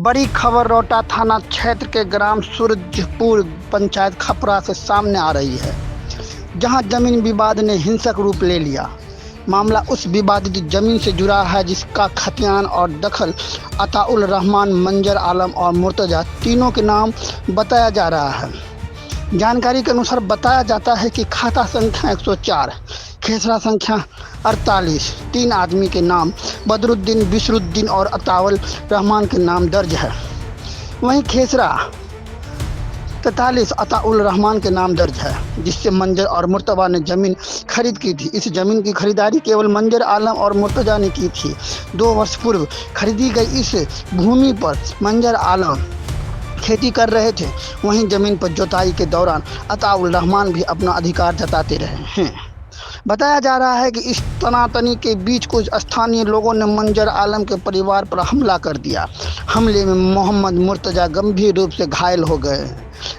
बड़ी खबर रोहटा थाना क्षेत्र के ग्राम सूरजपुर पंचायत खपरा से सामने आ रही है, जहां जमीन विवाद ने हिंसक रूप ले लिया। मामला उस विवादित जमीन से जुड़ा है जिसका खतियान और दखल अताउल रहमान, मंजर आलम और मुर्तजा तीनों के नाम बताया जा रहा है। जानकारी के अनुसार बताया जाता है कि खाता संख्या 104, खेसरा संख्या 48, 3 आदमी के नाम बदरुद्दीन, बिशरुद्दीन और अताउल रहमान के नाम दर्ज है। वहीं खेसरा 43 अताउल रहमान के नाम दर्ज है, जिससे मंजर और मुर्तजा ने ज़मीन खरीद की थी। इस ज़मीन की खरीदारी केवल मंजर आलम और मुर्तजा ने की थी। 2 वर्ष पूर्व खरीदी गई इस भूमि पर मंजर आलम खेती कर रहे थे। वहीं ज़मीन पर जुताई के दौरान अताउल रहमान भी अपना अधिकार जताते रहे हैं। बताया जा रहा है कि इस तनातनी के बीच कुछ स्थानीय लोगों ने मंजर आलम के परिवार पर हमला कर दिया। हमले में मोहम्मद मुर्तजा गंभीर रूप से घायल हो गए।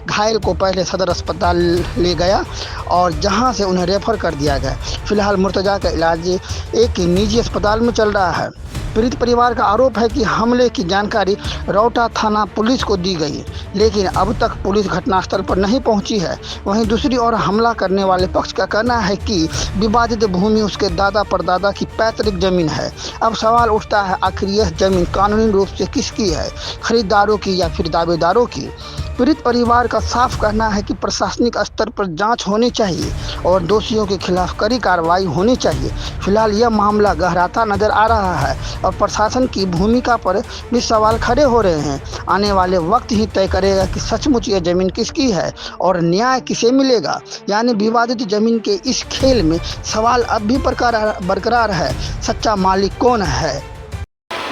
घायल को पहले सदर अस्पताल ले गया और जहां से उन्हें रेफर कर दिया गया। फिलहाल मुर्तजा का इलाज एक निजी अस्पताल में चल रहा है। पीड़ित परिवार का आरोप है कि हमले की जानकारी रोहटा थाना पुलिस को दी गई, लेकिन अब तक पुलिस घटनास्थल पर नहीं पहुंची है। वहीं दूसरी ओर हमला करने वाले पक्ष का कहना है कि विवादित भूमि उसके दादा परदादा की पैतृक जमीन है। अब सवाल उठता है, आखिर यह जमीन कानूनी रूप से किसकी है, खरीदारों की या फिर दावेदारों की? पीड़ित परिवार का साफ कहना है कि प्रशासनिक स्तर पर जांच होनी चाहिए और दोषियों के खिलाफ कड़ी कार्रवाई होनी चाहिए। फिलहाल यह मामला गहराता नजर आ रहा है और प्रशासन की भूमिका पर भी सवाल खड़े हो रहे हैं। आने वाले वक्त ही तय करेगा कि सचमुच यह जमीन किसकी है और न्याय किसे मिलेगा। यानी विवादित जमीन के इस खेल में सवाल अब भी बरकरार है, सच्चा मालिक कौन है?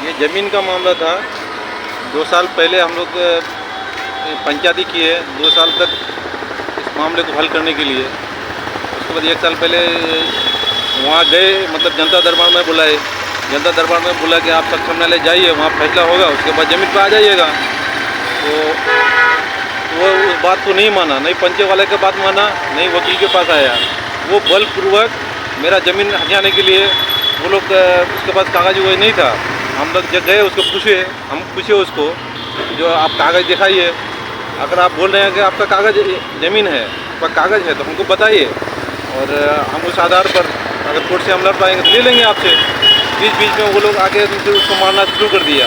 ये ज़मीन का मामला था। 2 साल पहले हम लोग पंचायती की है, 2 साल तक इस मामले को हल करने के लिए। उसके बाद 1 साल पहले वहाँ गए, मतलब जनता दरबार में बुलाए। जनता दरबार में बोला कि आप सक्षम न्यायालय जाइए, वहाँ फैसला होगा, उसके बाद ज़मीन पर आ जाइएगा। तो वो उस बात को नहीं माना, नहीं पंचे वाले के बात माना, नहीं वकील के पास आया। वो बलपूर्वक मेरा ज़मीन हथियाने के लिए, वो लोग उसके पास कागज वगैरह नहीं था। हम लोग जब गए उसको पूछे उसको जो आप कागज़ दिखाइए। अगर आप बोल रहे हैं कि आपका कागज़ ज़मीन है, आपका कागज़ है तो हमको बताइए, और हम उस आधार पर अगर कोर्ट से हम लड़ पाएंगे तो ले लेंगे आपसे। बीच में वो लोग आके उसको मारना शुरू कर दिया।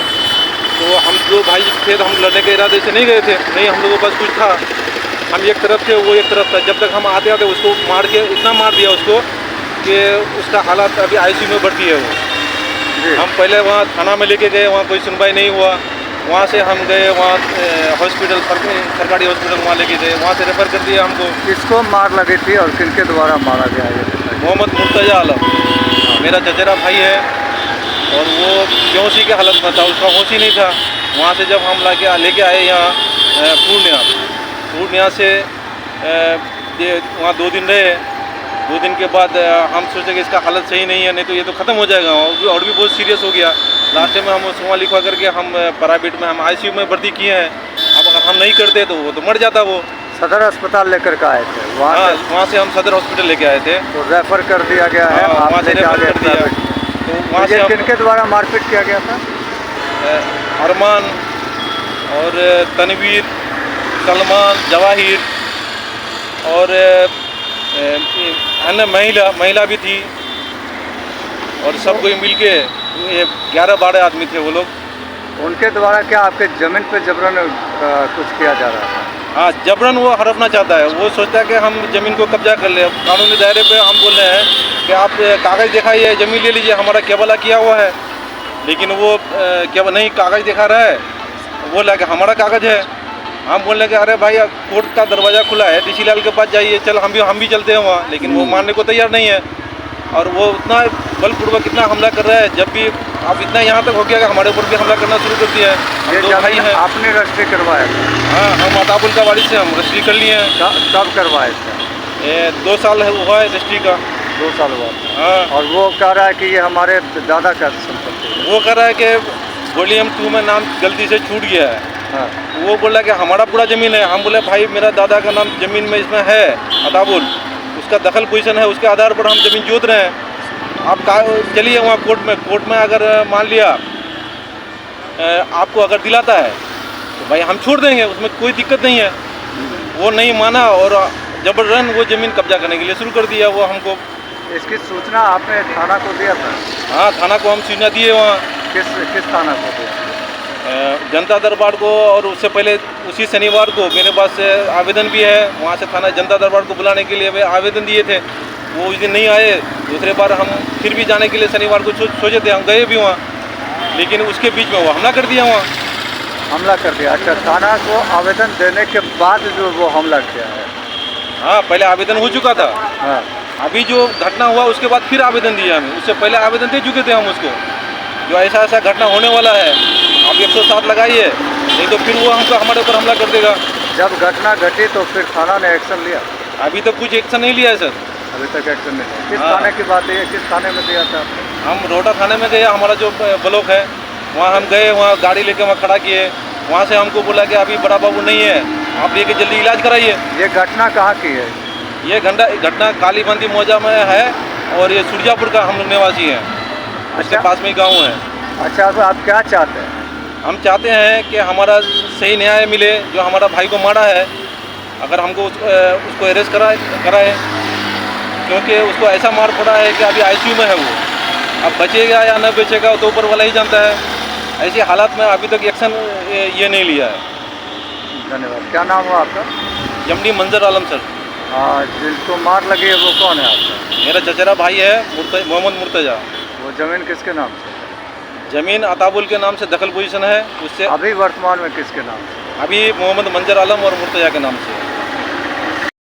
तो हम 2 भाई थे तो हम लड़ने के इरादे से नहीं गए थे, नहीं हम लोगों के पास कुछ था। हम एक तरफ थे, वो एक तरफ था। जब तक हम आते उसको मार के इतना मार दिया उसको कि उसका हालात अभी ICU में भर्ती है वो। हम पहले वहाँ थाना में लेके गए, वहाँ कोई सुनवाई नहीं हुआ। वहाँ से हम गए वहाँ हॉस्पिटल, सरकारी हॉस्पिटल वहाँ लेके गए, वहाँ से रेफ़र कर दिया हमको। किसको मार लगी थी और किनके द्वारा मारा गया है? मोहम्मद मुर्तजा आलम मेरा चचेरा भाई है और वो बेहोशी के हालत में था, उसका होश ही नहीं था। वहाँ से जब हम लेके आए यहाँ पूर्णिया से वहाँ 2 दिन रहे। 2 दिन के बाद हम सोचे कि इसका हालत सही नहीं है, नहीं तो ये तो ख़त्म हो जाएगा, और भी बहुत सीरियस हो गया। लास्ट में हम उसको लिखवा करके हम प्राइवेट में हम ICU में भर्ती किए हैं। अब अगर हम नहीं करते तो वो तो मर जाता। वो सदर अस्पताल लेकर के आए थे, वहाँ से हम सदर हॉस्पिटल लेके आए थे, तो रेफर कर दिया गया है। वहाँ से रेफर कर दिया। तो वहाँ से किनके द्वारा मारपीट किया गया था? अरमान और तनवीर, सलमान, जवाहिर और अन्य महिला भी थी, और सब कोई मिल के 11-12 आदमी थे वो लोग। उनके द्वारा क्या आपके ज़मीन पे जबरन कुछ किया जा रहा था? हाँ, जबरन वो हड़पना चाहता है। वो सोचता है कि हम ज़मीन को कब्जा कर ले। कानूनी दायरे पे हम बोल रहे हैं कि आप कागज़ दिखाइए, ज़मीन ले लीजिए, हमारा केवला किया हुआ है। लेकिन वो केवल नहीं कागज़ दिखा रहा है, वो लगा कि हमारा कागज़ है। हम बोल रहे कि अरे भाई कोर्ट का दरवाज़ा खुला है, DC लाल के पास जाइए, चल हम भी चलते हैं वहाँ। लेकिन वो मानने को तैयार नहीं है, और वो उतना बलपूर्वक इतना हमला कर रहा है। जब भी अब इतना यहाँ तक हो गया कि हमारे ऊपर भी हमला करना शुरू कर दिया है। ये 2 भाई हैं, आपने रजिस्ट्री करवाया था? हाँ, हम अताउल का वारिस से हम रजिस्ट्री कर लिए हैं। कब करवाए थे? 2 साल हुआ है रजिस्ट्री का। 2 साल हुआ? हाँ। और वो कह रहा है कि ये हमारे दादा का संपत्ति है। वो कह रहा है कि वॉल्यूम 2 में नाम गलती से छूट गया है। हाँ। वो बोला कि हमारा पूरा ज़मीन है। हम बोले भाई मेरा दादा का नाम ज़मीन में इसमें है अताउल, उसका दखल पोजीशन है, उसके आधार पर हम ज़मीन जोत रहे हैं। आप चलिए वहाँ कोर्ट में अगर मान लिया आपको अगर दिलाता है तो भाई हम छोड़ देंगे, उसमें कोई दिक्कत नहीं है। वो नहीं माना और जबरन वो ज़मीन कब्जा करने के लिए शुरू कर दिया। वो हमको इसकी सूचना आपने थाना को दिया था? हाँ, थाना को हम सूचना दिए वहाँ, किस थाना को दिया? जनता दरबार को, और उससे पहले उसी शनिवार को मेरे पास आवेदन भी है। वहाँ से थाना जनता दरबार को बुलाने के लिए वे आवेदन दिए थे, वो उस दिन नहीं आए। दूसरे बार हम फिर भी जाने के लिए शनिवार को सोचे थे, हम गए भी वहाँ, लेकिन उसके बीच में वो हमला कर दिया वहाँ। हमला कर दिया? अच्छा, थाना को आवेदन देने के बाद जो वो हमला किया है? हाँ, पहले आवेदन हो चुका था। हाँ। अभी जो घटना हुआ उसके बाद फिर आवेदन दिया हमें। उससे पहले आवेदन दे चुके थे हम उसको, जो ऐसा ऐसा घटना होने वाला है, आप 107 लगाइए, नहीं तो फिर वो हमको हमारे ऊपर हमला कर देगा। जब घटना घटी तो फिर थाना ने एक्शन लिया? अभी तक कुछ एक्शन नहीं लिया है सर। अभी तक एक्शन नहीं लिया। किस हाँ। थाने की बात है? किस थाने में दिया था? हम रोहटा थाने में गए, हमारा जो ब्लॉक है वहाँ हम गए, वहाँ गाड़ी लेके वहाँ खड़ा किए। वहाँ से हमको बोला कि अभी बड़ा बाबू नहीं है, आप लेके जल्दी इलाज कराइए। ये घटना कहाँ की है? ये घटना कालीबंदी मौजा में है, और ये सुरजापुर का हम लोग निवासी हैं, उसके अच्छा। पास में ही गाँव है। अच्छा, तो आप क्या चाहते हैं? हम चाहते हैं कि हमारा सही न्याय मिले। जो हमारा भाई को मारा है, अगर हमको उसको अरेस्ट कराए, क्योंकि उसको ऐसा मार पड़ा है कि अभी आईसीयू में है वो। अब बचेगा या न बचेगा तो ऊपर वाला ही जानता है। ऐसी हालात में अभी तक एक्शन ये नहीं लिया है। धन्यवाद। क्या नाम हुआ आपका? एमडी मंजर आलम सर। जिसको मार लगी है वो कौन है आपका? मेरा चचेरा भाई है मोहम्मद मुर्तजा। वो जमीन किसके नाम से? ज़मीन अताबुल के नाम से दखल पोजीशन है उससे। अभी वर्तमान में किसके नाम से? अभी मोहम्मद मंजर आलम और मुर्तजा के नाम से।